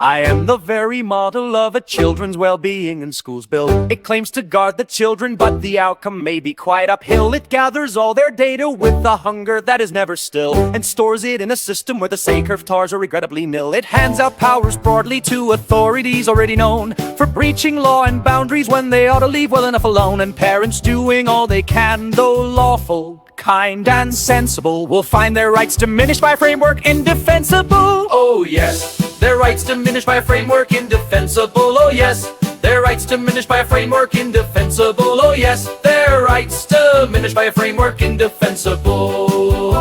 I am the very model of a children's well-being and schools bill. It claims to guard the children, but the outcome may be quite uphill. It gathers all their data with a hunger that is never still, and stores it in a system where the say-curve tars are regrettably nil. It hands out powers broadly to authorities already known for breaching law and boundaries when they ought to leave well enough alone. And parents doing all they can, though lawful, kind and sensible, will find their rights diminished by a framework indefensible. Oh yes, their rights diminished by a framework indefensible. Oh yes, their rights diminished by a framework indefensible. Oh yes, their rights diminished by a framework indefensible.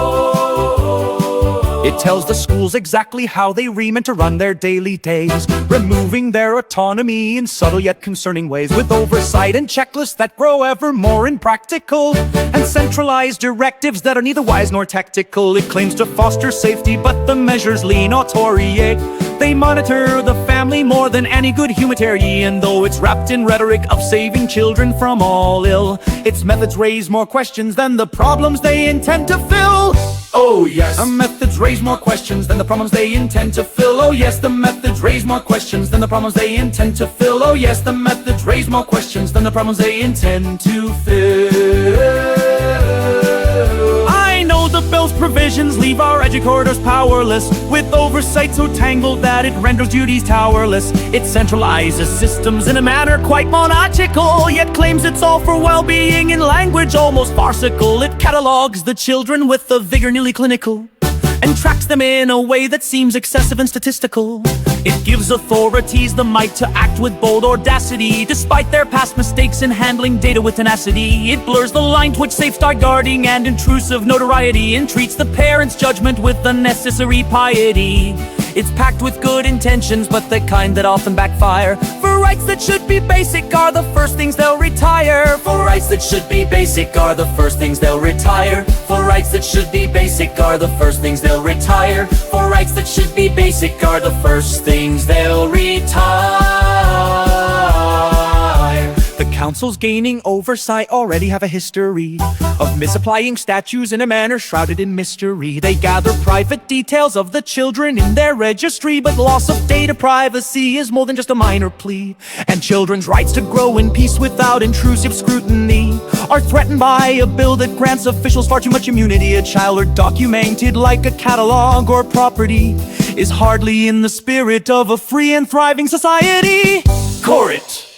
It tells the schools exactly how they meant to run their daily days, removing their autonomy in subtle yet concerning ways, with oversight and checklists that grow ever more impractical, and centralized directives that are neither wise nor tactical. It claims to foster safety, but the measures lean authority. They monitor the family more than any good humanitarian, though it's wrapped in rhetoric of saving children from all ill. Its methods raise more questions than the problems they intend to fill. Oh yes, the methods raise more questions than the problems they intend to fill. Oh yes, the methods raise more questions than the problems they intend to fill. Oh yes, the methods raise more questions than the problems they intend to fill. I know the bill's provisions leave our educators powerless, with oversight so tangled that it renders duties towerless. It centralizes systems in a manner quite monarchical, yet claims it's all for well-being in language almost farcical. It catalogs the children with a vigor nearly clinical, and tracks them in a way that seems excessive and statistical. It gives authorities the might to act with bold audacity, despite their past mistakes in handling data with tenacity. It blurs the line to which safe start guarding and intrusive notoriety, and treats the parents' judgment with unnecessary piety. It's packed with good intentions, but the kind that often backfire. For rights that should be basic are the first things they'll retire. For rights that should be basic are the first things they'll retire. For rights that should be basic are the first things they'll retire. For rights that should be basic are the first things they'll retire. The councils gaining oversight already have a history of misapplying statutes in a manner shrouded in mystery. They gather private details of the children in their registry, but loss of data privacy is more than just a minor plea. And children's rights to grow in peace without intrusive scrutiny are threatened by a bill that grants officials far too much immunity. A child are documented like a catalog or property is hardly in the spirit of a free and thriving society. Core it!